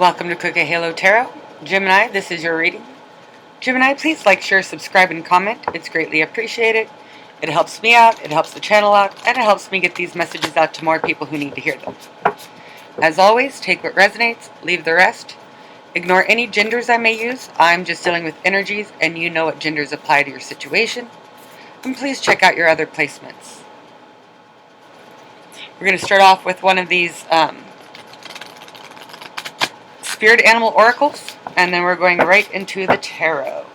Welcome to Cook a Halo Tarot. Gemini, this is your reading. Gemini, please like, share, subscribe, and comment. It's greatly appreciated. It helps me out, it helps the channel out, and it helps me get these messages out to more people who need to hear them. As always, take what resonates, leave the rest. Ignore any genders I may use. I'm just dealing with energies, and you know what genders apply to your situation. And please check out your other placements. We're going to start off with one of these Spirit Animal Oracles, and then we're going right into the tarot.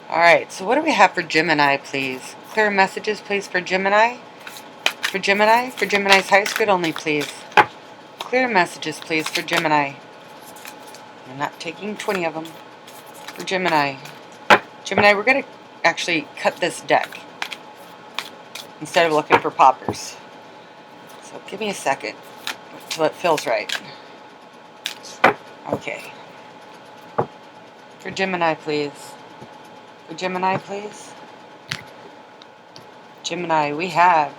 Alright, so what do we have for Gemini, please? Clear messages, please, for Gemini. For Gemini's highest good only, please. Clear messages, please, for Gemini. I'm not taking 20 of them. For Gemini. Gemini, we're going to actually cut this deck instead of looking for poppers. So give me a second until it feels right. Okay. For Gemini, please. For Gemini, please. Gemini, we have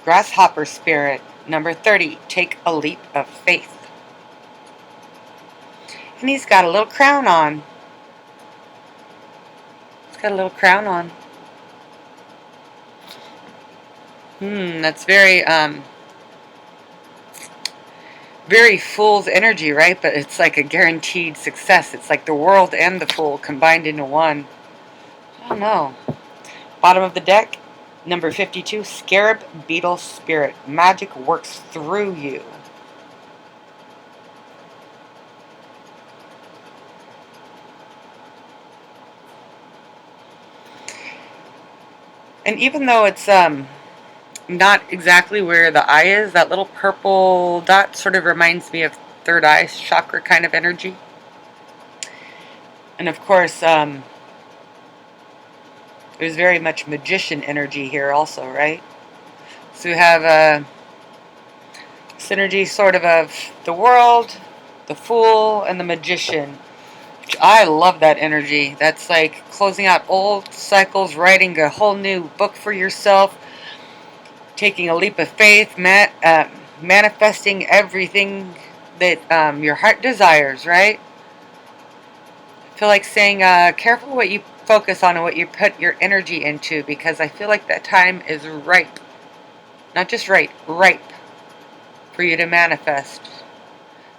Grasshopper Spirit, number 30. Take a leap of faith. And he's got a little crown on. He's got a little crown on. That's very fool's energy, right? But it's like a guaranteed success. It's like the world and the fool combined into one. I don't know. Bottom of the deck, number 52, Scarab Beetle Spirit. Magic works through you. And even though it's not exactly where the eye is, that little purple dot sort of reminds me of third eye chakra kind of energy. And of course, there's very much magician energy here also, right? So you have a synergy sort of the world, the fool, and the magician. Which I love that energy. That's like closing out old cycles, writing a whole new book for yourself, taking a leap of faith, manifesting everything that your heart desires, right? I feel like saying, careful what you focus on and what you put your energy into, because I feel like that time is ripe. Not just right, ripe for you to manifest.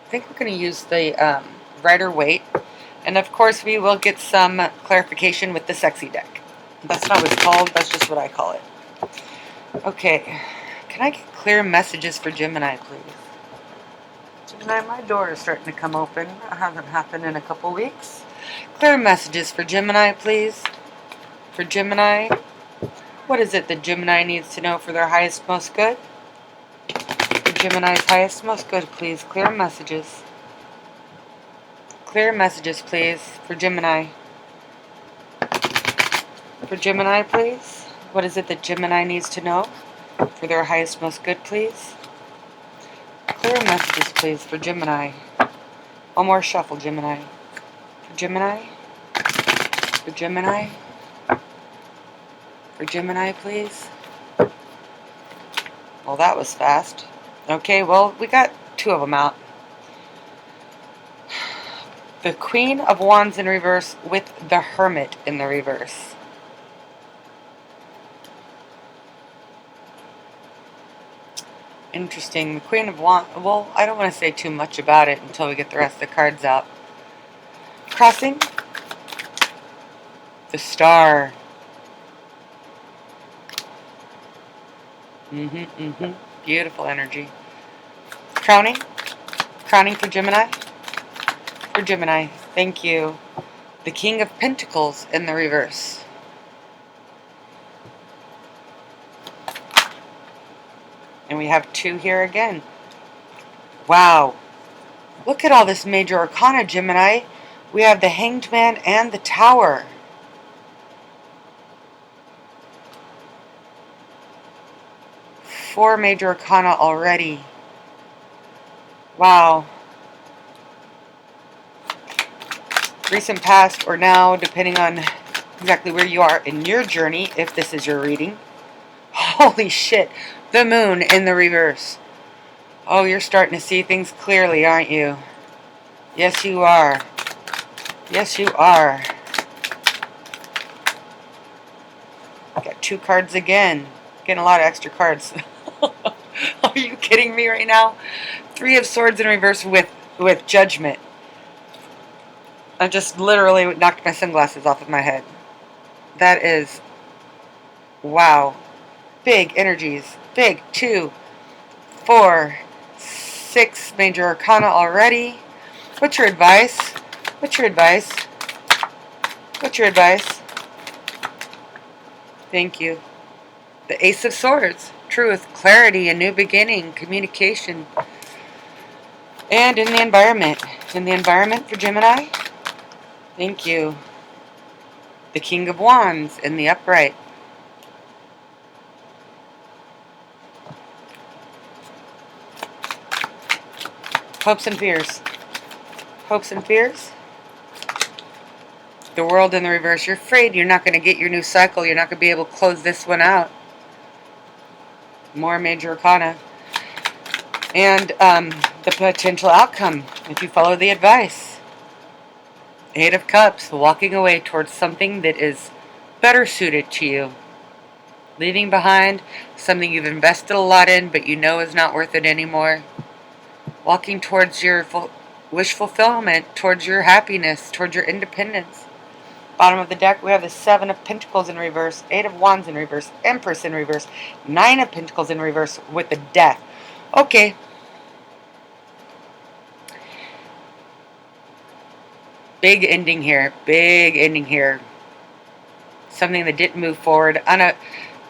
I think we're going to use the Rider-Waite. And of course we will get some clarification with the sexy deck. That's not what it's called, that's just what I call it. Okay, can I get clear messages for Gemini, please? Gemini, my door is starting to come open. That hasn't happened in a couple weeks. Clear messages for Gemini, please. For Gemini, what is it that Gemini needs to know for their highest, most good? For Gemini's highest, most good, please. Clear messages. Clear messages, please, for Gemini. For Gemini, please. What is it that Gemini needs to know for their highest, most good, please? Clear messages, please, for Gemini. One more shuffle, Gemini. For Gemini. For Gemini. For Gemini, please. Well, that was fast. Okay, well, we got two of them out. The Queen of Wands in reverse with the Hermit in the reverse. Interesting. The Queen of Wands. Well, I don't want to say too much about it until we get the rest of the cards out. Crossing. The Star. Beautiful energy. Crowning. Crowning for Gemini. For Gemini, thank you. The King of Pentacles in the reverse. And we have two here again. Wow. Look at all this major arcana, Gemini. We have the Hanged Man and the Tower. Four major arcana already. Wow. Recent past or now, depending on exactly where you are in your journey, if this is your reading. Holy shit. The Moon in the reverse. Oh, you're starting to see things clearly, aren't you? Yes, you are. Yes, you are. Got 2 cards again. Getting a lot of extra cards. Are you kidding me right now? 3 of Swords in reverse with Judgment. I just literally knocked my sunglasses off of my head. That is, wow. Big energies. Big. 2, 4, 6 major arcana already. What's your advice? What's your advice? What's your advice? Thank you. The Ace of Swords. Truth, clarity, a new beginning, communication. And in the environment. In the environment for Gemini. Thank you. The King of Wands in the upright. Hopes and fears. Hopes and fears. The World in the reverse. You're afraid you're not going to get your new cycle. You're not going to be able to close this one out. More major arcana. And the potential outcome if you follow the advice. 8 of Cups. Walking away towards something that is better suited to you. Leaving behind something you've invested a lot in but you know is not worth it anymore. Walking towards your wish fulfillment, towards your happiness, towards your independence. Bottom of the deck, we have the 7 of Pentacles in reverse, 8 of Wands in reverse, Empress in reverse, 9 of Pentacles in reverse with the Death. Okay. Big ending here. Big ending here. Something that didn't move forward.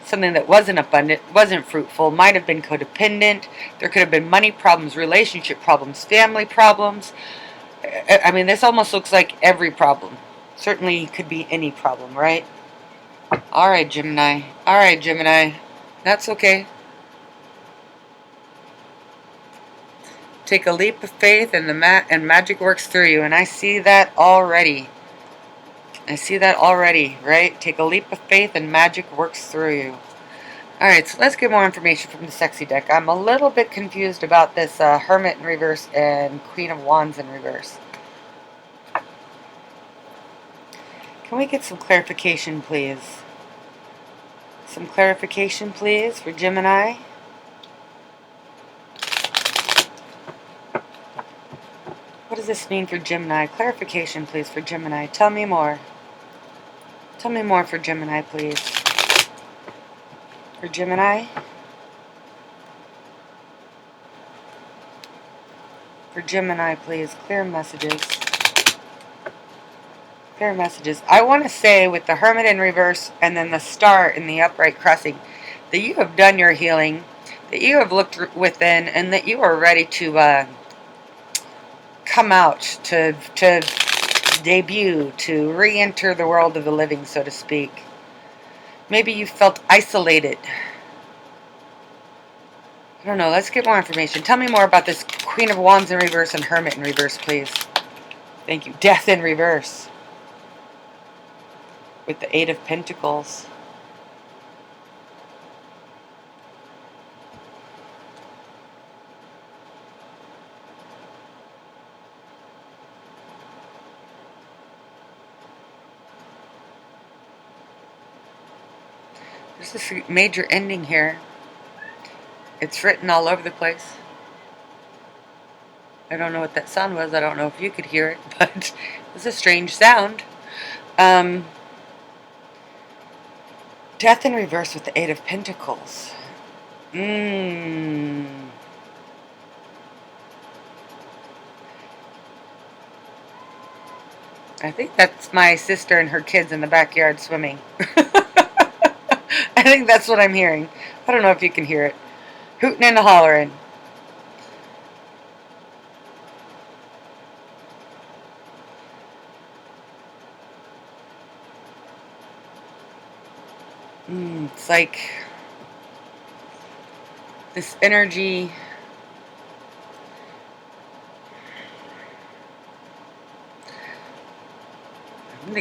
Something that wasn't abundant, wasn't fruitful, might have been codependent. There could have been money problems, relationship problems, family problems. I mean, this almost looks like every problem. Certainly could be any problem, right? Alright, Gemini. Alright, Gemini. That's okay. Take a leap of faith and magic works through you. And I see that already. I see that already, right? Take a leap of faith and magic works through you. Alright, so let's get more information from the sexy deck. I'm a little bit confused about this Hermit in reverse and Queen of Wands in reverse. Can we get some clarification, please? Some clarification, please, for Gemini. What does this mean for Gemini? Clarification, please, for Gemini. Tell me more. Tell me more for Gemini, please. For Gemini. For Gemini, please. Clear messages. Clear messages. I want to say with the Hermit in reverse and then the Star in the upright crossing that you have done your healing, that you have looked within, and that you are ready to come out, to debut, to re-enter the world of the living, so to speak. Maybe you felt isolated. I don't know. Let's get more information. Tell me more about this Queen of Wands in reverse and Hermit in reverse, please. Thank you. Death in reverse. With the 8 of Pentacles. There's this major ending here. It's written all over the place. I don't know what that sound was. I don't know if you could hear it, but it was a strange sound. Death in reverse with the 8 of Pentacles. I think that's my sister and her kids in the backyard swimming. I think that's what I'm hearing. I don't know if you can hear it. Hooting and hollering. It's like this energy.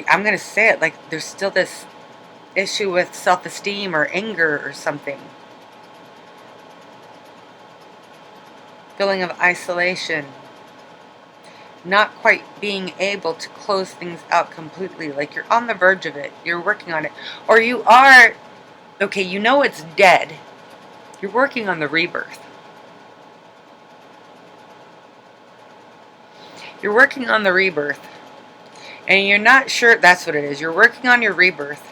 I'm going to say it like there's still this issue with self-esteem or anger or something. Feeling of isolation. not quite being able to close things out completely. Like you're on the verge of it. You're working on it. Or you are, okay, you know it's dead. You're working on the rebirth. You're working on the rebirth. And you're not sure, that's what it is. You're working on your rebirth.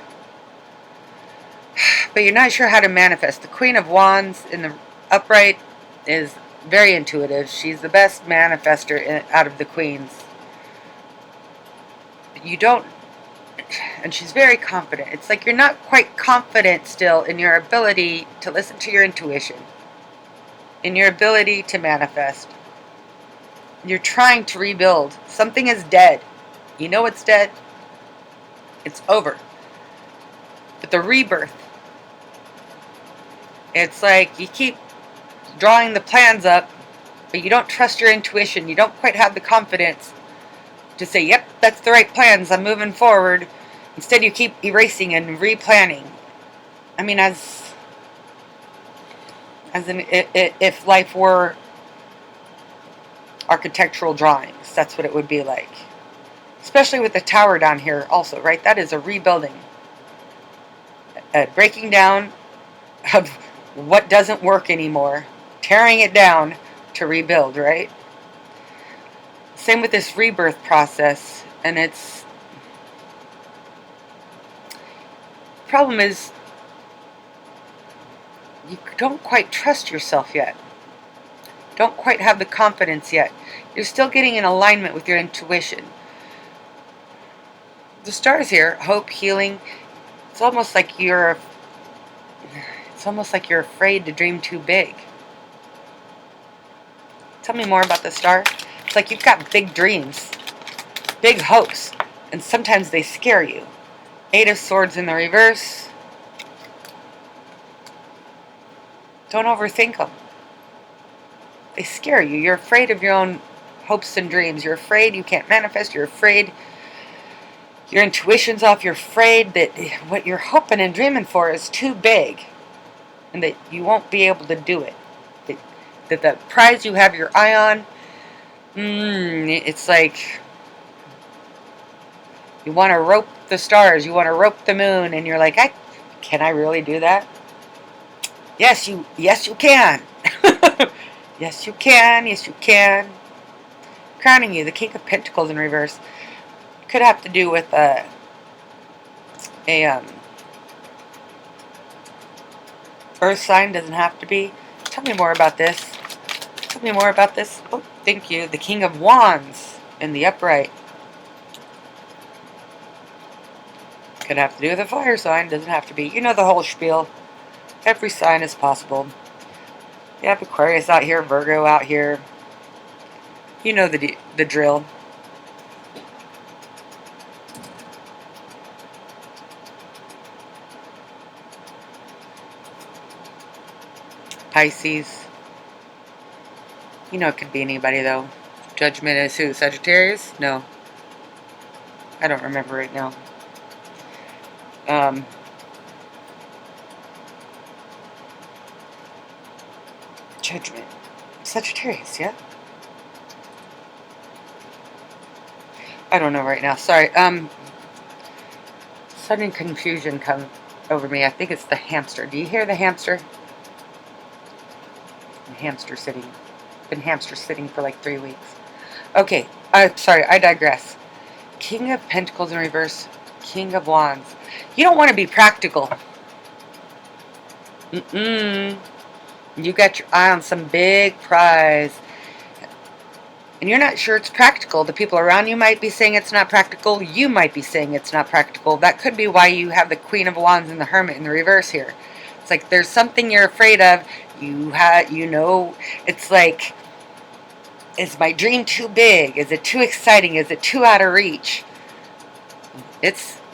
But you're not sure how to manifest. The Queen of Wands in the upright is very intuitive. She's the best manifester out of the queens. You don't, and she's very confident. It's like you're not quite confident still in your ability to listen to your intuition, in your ability to manifest. You're trying to rebuild. Something is dead. You know it's dead. It's over. But the rebirth, it's like you keep drawing the plans up, but you don't trust your intuition. You don't quite have the confidence to say, yep, that's the right plans, I'm moving forward. Instead, you keep erasing and replanning. I mean, if life were architectural drawings, that's what it would be like. Especially with the tower down here also, right? That is a rebuilding. A breaking down of what doesn't work anymore. Tearing it down to rebuild, right? Same with this rebirth process. And it's... problem is, you don't quite trust yourself yet. Don't quite have the confidence yet. You're still getting in alignment with your intuition. The stars here, hope, healing. It's almost like you're afraid to dream too big. Tell me more about the star. It's like you've got big dreams, big hopes, and sometimes they scare you. 8 of Swords in the reverse. Don't overthink them. They scare you. You're afraid of your own hopes and dreams. You're afraid you can't manifest. You're afraid your intuition's off. You're afraid that what you're hoping and dreaming for is too big and that you won't be able to do it. That the prize you have your eye on, it's like you want to rope the stars, you want to rope the moon, and you're like, can I really do that? Yes, you can. Yes, you can. Yes, you can. Crowning you, the King of Pentacles in reverse. Could have to do with a earth sign. Doesn't have to be. Tell me more about this. Tell me more about this. Oh, thank you. The King of Wands in the upright. Could have to do with a fire sign. Doesn't have to be. You know the whole spiel. Every sign is possible. You have Aquarius out here, Virgo out here. You know the drill. Pisces. You know it could be anybody though. Judgment is who? Sagittarius? No. I don't remember right now. Judgment. Sagittarius, yeah? I don't know right now. Sorry. Sudden confusion come over me. I think it's the hamster. Do you hear the hamster? Hamster sitting. Been hamster sitting for like 3 weeks. Okay. Sorry, I digress. King of Pentacles in reverse. King of Wands. You don't want to be practical. You got your eye on some big prize. And you're not sure it's practical. The people around you might be saying it's not practical. You might be saying it's not practical. That could be why you have the Queen of Wands and the Hermit in the reverse here. It's like there's something you're afraid of. It's like, is my dream too big? Is it too exciting? Is it too out of reach?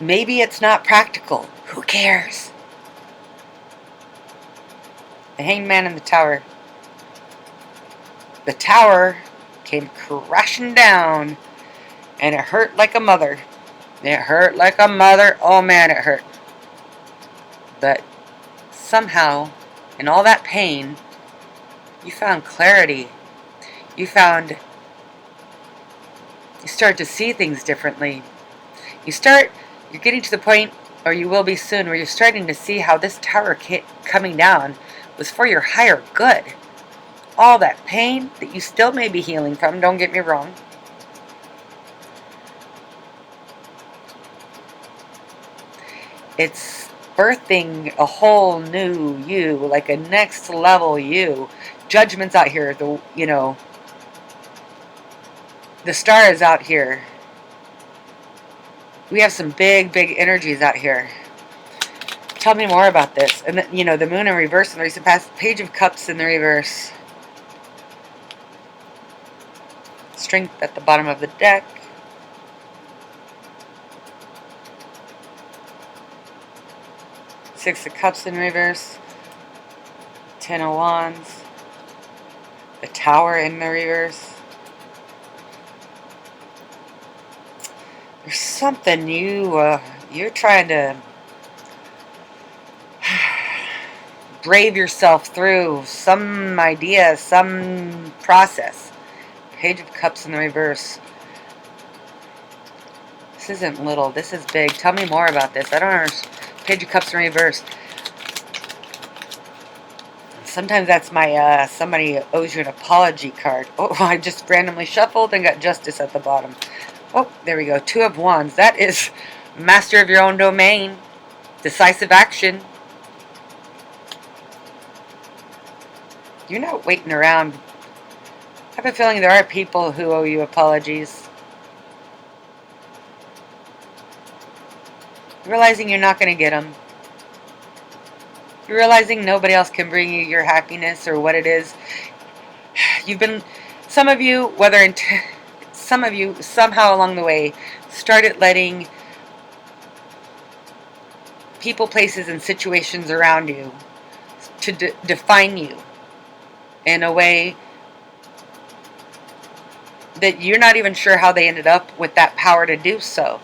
Maybe it's not practical. Who cares? The Hanged Man in the Tower. The tower came crashing down, and it hurt like a mother. It hurt like a mother. Oh man, it hurt. But somehow, in all that pain, you found clarity. You found You start to see things differently. You're getting to the point, or you will be soon, where you're starting to see how this tower coming down was for your higher good. All that pain that you still may be healing from, don't get me wrong. It's birthing a whole new you, like a next level you. Judgment's out here. The star is out here. We have some big, big energies out here. Tell me more about this. And the moon in reverse in the recent past. Page of Cups in the reverse. Strength at the bottom of the deck. Six of Cups in reverse. 10 of Wands. The Tower in the reverse. There's something you're trying to brave yourself through. Some idea, some process. Page of Cups in the reverse. This isn't little. This is big. Tell me more about this. I don't understand. Page of Cups in reverse. Sometimes that's my somebody owes you an apology card. Oh, I just randomly shuffled and got Justice at the bottom. Oh, there we go. Two of Wands. That is master of your own domain. Decisive action. You're not waiting around. I have a feeling there are people who owe you apologies. Realizing you're not going to get them. You're realizing nobody else can bring you your happiness or what it is. Some of you somehow along the way started letting people, places, and situations around you to define you in a way that you're not even sure how they ended up with that power to do so.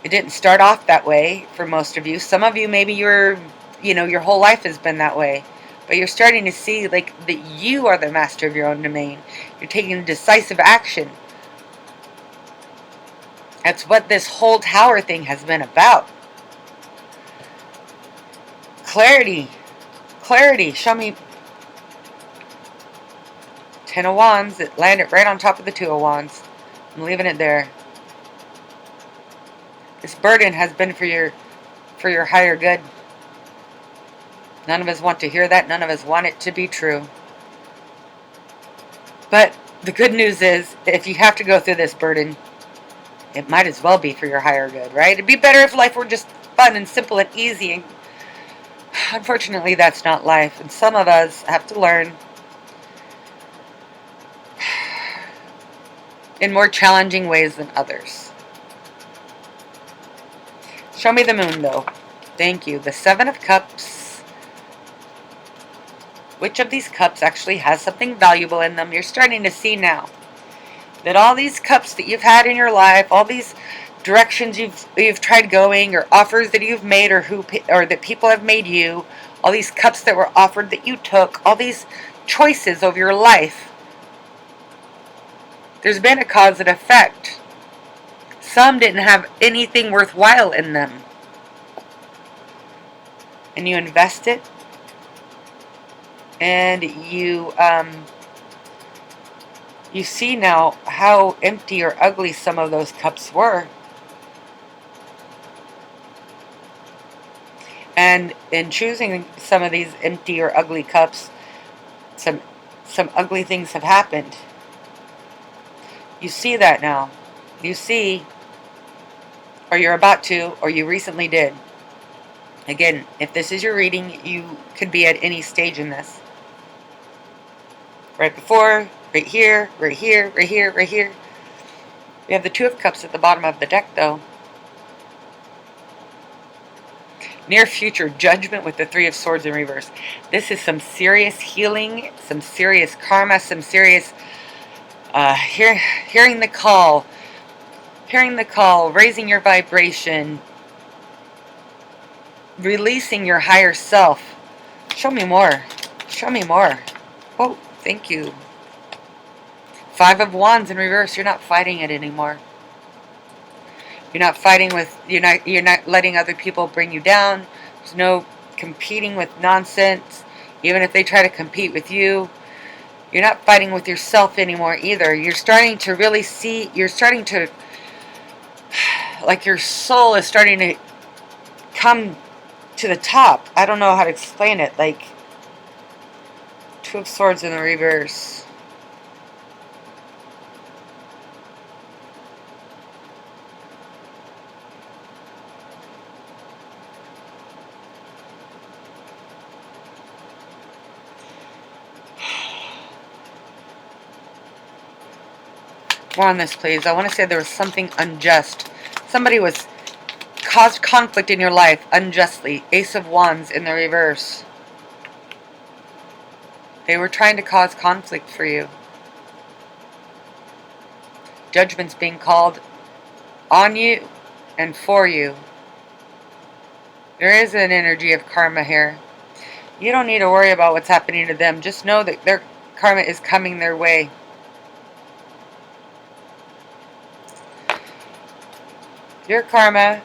It didn't start off that way for most of you. Some of you, maybe your whole life has been that way. But you're starting to see that you are the master of your own domain. You're taking decisive action. That's what this whole tower thing has been about. Clarity. Clarity. Show me. 10 of Wands. It landed right on top of the 2 of Wands. I'm leaving it there. This burden has been for your higher good. None of us want to hear that. None of us want it to be true. But the good news is, if you have to go through this burden, it might as well be for your higher good, right? It'd be better if life were just fun and simple and easy. And unfortunately, that's not life. And some of us have to learn in more challenging ways than others. Show me the moon, though. Thank you. The 7 of Cups. Which of these cups actually has something valuable in them? You're starting to see now that all these cups that you've had in your life, all these directions you've tried going, or offers that you've made, or that people have made you, all these cups that were offered that you took, all these choices of your life, there's been a cause and effect. Some didn't have anything worthwhile in them, and you invest it, and you see now how empty or ugly some of those cups were. And in choosing some of these empty or ugly cups, some ugly things have happened. You see that now. You see, or you're about to, or you recently did. Again, if this is your reading, you could be at any stage in this. Right before, right here, right here, right here, right here. We have the 2 of Cups at the bottom of the deck, though. Near future judgment with the 3 of Swords in reverse. This is some serious healing, some serious karma, some serious hearing the call, raising your vibration, releasing your higher self. Show me more. Show me more. Oh, thank you. Five of Wands in reverse. You're not fighting it anymore. You're not fighting with, you're not letting other people bring you down. There's no competing with nonsense. Even if they try to compete with you, you're not fighting with yourself anymore either. You're starting to really see, you're starting to, like your soul is starting to come to the top. I don't know how to explain it. Like, Two of Swords in the reverse. More on this, please. I want to say there was something unjust. Somebody was caused conflict in your life unjustly. Ace of Wands in the reverse. They were trying to cause conflict for you. Judgment's being called on you and for you. There is an energy of karma here. You don't need to worry about what's happening to them. Just know that their karma is coming their way. Your karma,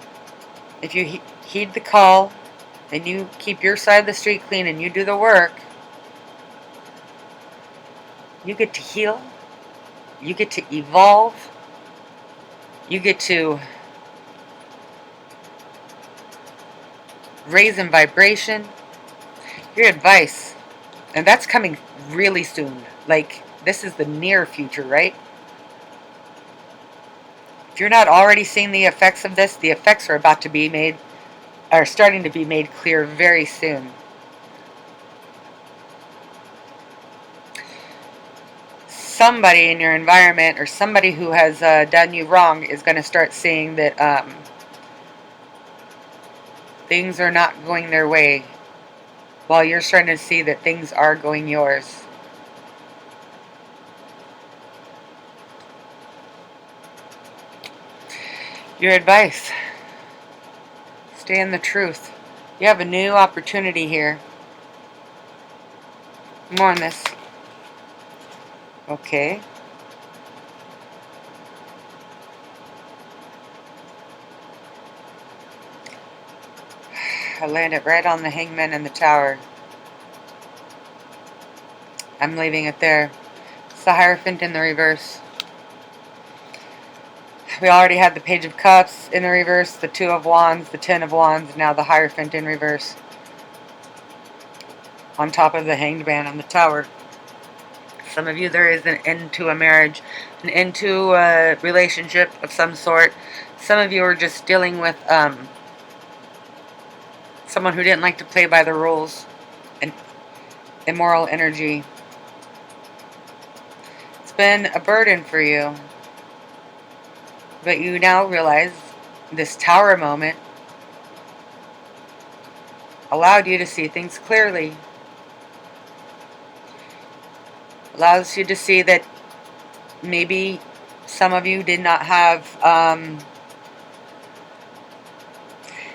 if you heed the call and you keep your side of the street clean and you do the work, you get to heal, you get to evolve, you get to raise in vibration. Your advice, and that's coming really soon. Like, this is the near future, right? If you're not already seeing the effects of this, the effects are about to be made, are starting to be made clear very soon. Somebody in your environment or somebody who has done you wrong is going to start seeing that things are not going their way, while you're starting to see that things are going yours. Your advice: stay in the truth. You have a new opportunity here. More on this. Okay. I landed right on the Hangman and the Tower. I'm leaving it there. It's the Hierophant in the reverse. We already had the Page of Cups in the reverse, the Two of Wands, the Ten of Wands, now the Hierophant in reverse. On top of the Hanged Man on the Tower. Some of you, there is an end to a marriage, an end to a relationship of some sort. Some of you are just dealing with someone who didn't like to play by the rules, and immoral energy. It's been a burden for you. But you now realize this Tower moment allowed you to see things clearly. Allows you to see that maybe some of you did not have,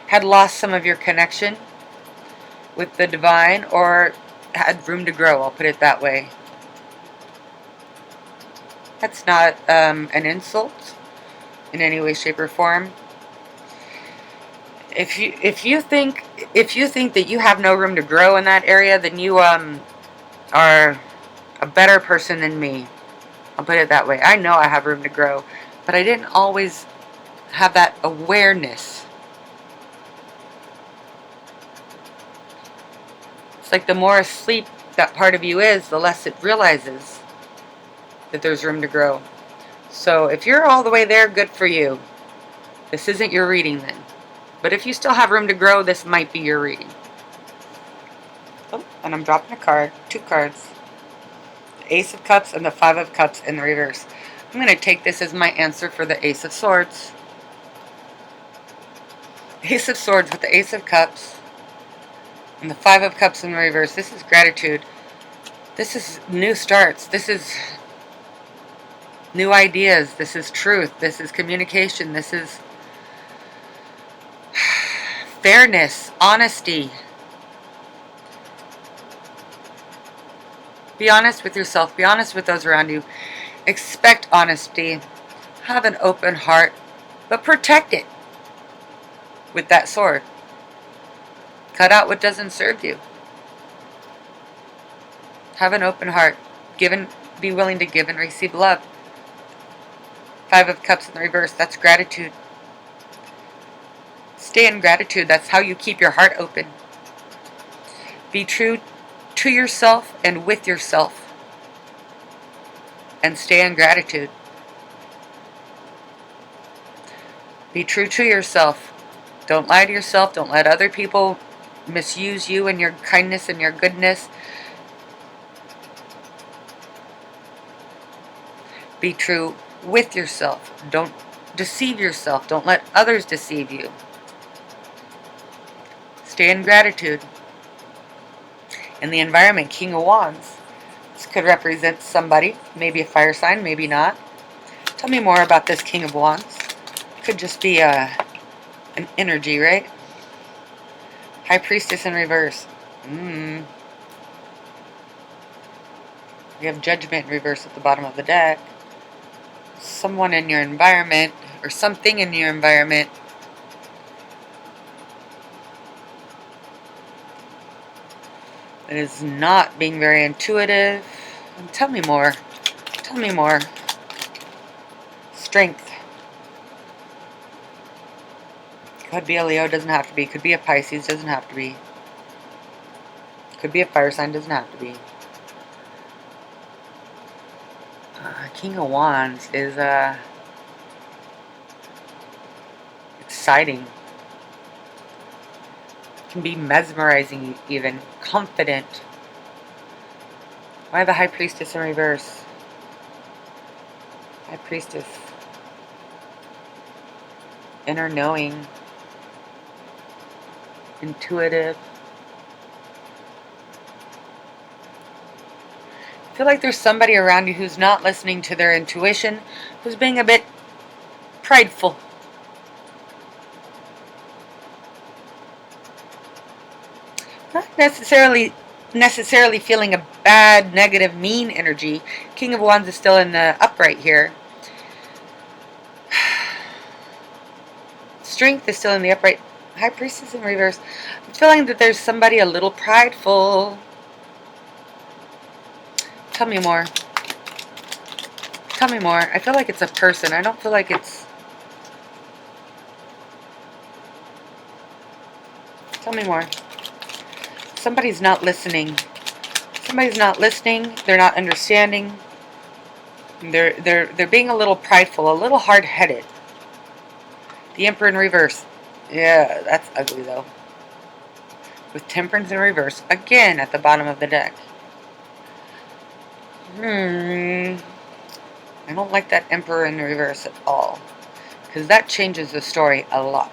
had lost some of your connection with the divine, or had room to grow, I'll put it that way. That's not an insult in any way, shape, or form. If you think that you have no room to grow in that area, then you are a better person than me. I'll put it that way. I know I have room to grow, but I didn't always have that awareness. It's like the more asleep that part of you is, the less it realizes that there's room to grow. So if you're all the way there, good for you. This isn't your reading then. But if you still have room to grow, this might be your reading. Oh, and I'm dropping a card. 2 cards. The Ace of Cups and the 5 of Cups in the reverse. I'm going to take this as my answer for the Ace of Swords. Ace of Swords with the Ace of Cups and the 5 of Cups in the reverse. This is gratitude. This is new starts. This is new ideas. This is truth. This is communication. This is fairness, honesty. Be honest with yourself. Be honest with those around you. Expect honesty. Have an open heart, but protect it with that sword. Cut out what doesn't serve you. Have an open heart. Be willing to give and receive love. Five of Cups in the reverse. That's gratitude. Stay in gratitude. That's how you keep your heart open. Be true to yourself and with yourself. And stay in gratitude. Be true to yourself. Don't lie to yourself. Don't let other people misuse you and your kindness and your goodness. Be true with yourself. Don't deceive yourself. Don't let others deceive you. Stay in gratitude. In the environment, King of Wands. This could represent somebody, maybe a fire sign, maybe not. Tell me more about this King of Wands. Could just be an energy, right? High Priestess in reverse. We have Judgment in reverse at the bottom of the deck. Someone in your environment, or something in your environment, that is not being very intuitive. Tell me more. Tell me more. Strength. Could be a Leo, doesn't have to be. Could be a Pisces, doesn't have to be. Could be a fire sign, doesn't have to be. King of Wands is exciting. Can be mesmerizing, even confident. Why the High Priestess in reverse? High Priestess. Inner knowing. Intuitive. I feel like there's somebody around you who's not listening to their intuition, who's being a bit prideful. Not necessarily feeling a bad, negative, mean energy. King of Wands is still in the upright here. Strength is still in the upright. High Priestess in reverse. I'm feeling that there's somebody a little prideful. Tell me more. Tell me more. I feel like it's a person. I don't feel like it's... Tell me more. Somebody's not listening. Somebody's not listening. They're not understanding. They're being a little prideful, a little hard-headed. The Emperor in reverse. Yeah, that's ugly though. With Temperance in reverse again at the bottom of the deck. I don't like that Emperor in reverse at all, because that changes the story a lot.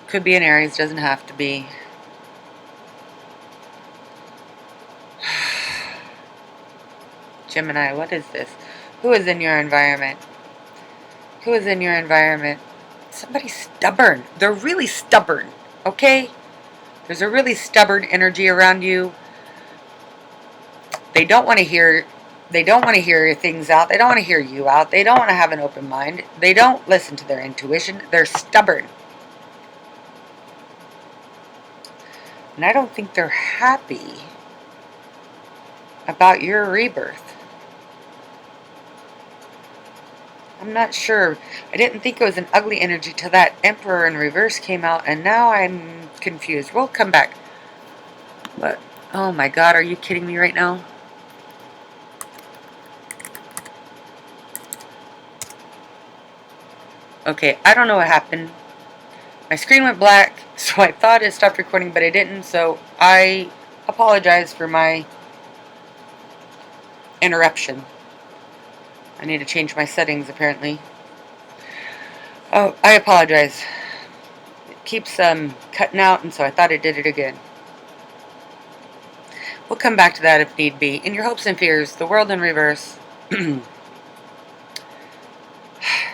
Could be an Aries, doesn't have to be. Gemini, what is this? Who is in your environment? Who is in your environment? Somebody's stubborn. They're really stubborn, okay? There's a really stubborn energy around you. They don't want to hear things out. They don't want to hear you out. They don't want to have an open mind. They don't listen to their intuition. They're stubborn. And I don't think they're happy about your rebirth. I'm not sure. I didn't think it was an ugly energy till that Emperor in reverse came out, and now I'm confused. We'll come back. But, oh my God, are you kidding me right now? Okay, I don't know what happened. My screen went black, so I thought it stopped recording, but it didn't, so I apologize for my interruption. I need to change my settings, apparently. Oh, I apologize. It keeps cutting out, and so I thought it did it again. We'll come back to that if need be. In your hopes and fears, the World in reverse.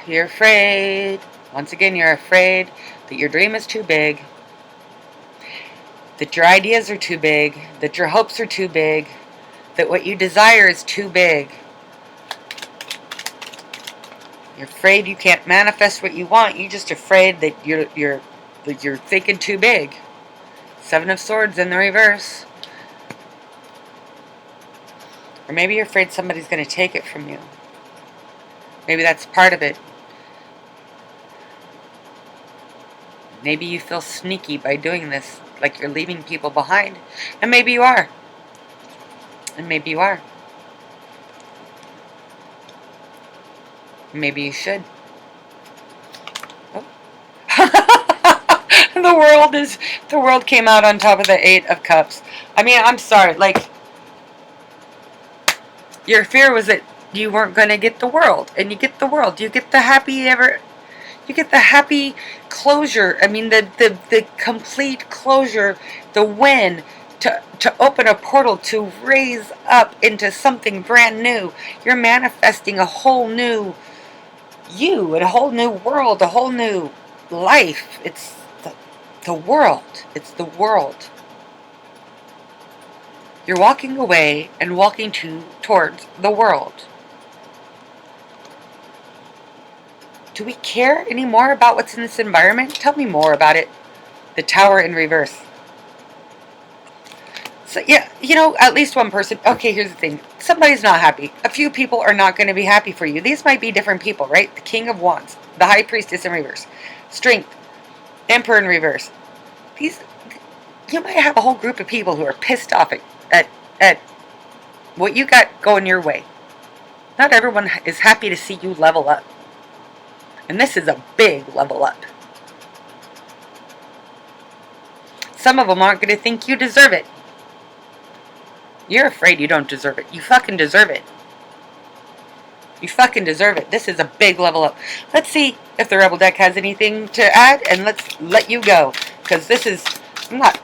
You're afraid. Once again, you're afraid that your dream is too big. that your ideas are too big, that your hopes are too big, that what you desire is too big. You're afraid you can't manifest what you want. You're just afraid that you're thinking too big. Seven of Swords in the reverse. Or maybe you're afraid somebody's going to take it from you. Maybe that's part of it. Maybe you feel sneaky by doing this, like you're leaving people behind. And maybe you are. And maybe you are. Maybe you should. Oh. The world came out on top of the Eight of Cups. I mean, I'm sorry, like, your fear was that you weren't going to get the world, and you get the world. You get the happy closure. I mean, the complete closure, the win, to open a portal, to raise up into something brand new. You're manifesting a whole new you, a whole new world, a whole new life. It's the world. It's the world. You're walking away and walking towards the world. Do we care anymore about what's in this environment? Tell me more about it. The Tower in reverse. So, yeah, you know, at least one person. Okay, here's the thing. Somebody's not happy. A few people are not going to be happy for you. These might be different people, right? The King of Wands. The High Priestess in reverse. Strength. Emperor in reverse. You might have a whole group of people who are pissed off at what you got going your way. Not everyone is happy to see you level up. And this is a big level up. Some of them aren't going to think you deserve it. You're afraid you don't deserve it. You fucking deserve it. You fucking deserve it. This is a big level up. Let's see if the Rebel deck has anything to add, and let's let you go. Because this is like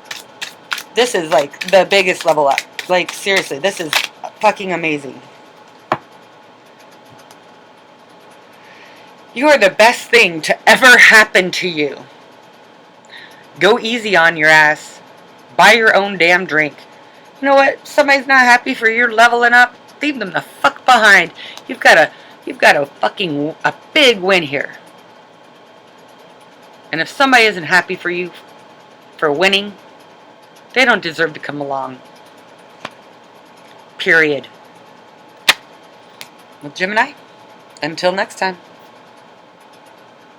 the biggest level up. Like, seriously, this is fucking amazing. You are the best thing to ever happen to you. Go easy on your ass. Buy your own damn drink. You know what? Somebody's not happy for your leveling up. Leave them the fuck behind. You've got a big win here. And if somebody isn't happy for you for winning, they don't deserve to come along. Period. Well, Gemini, until next time.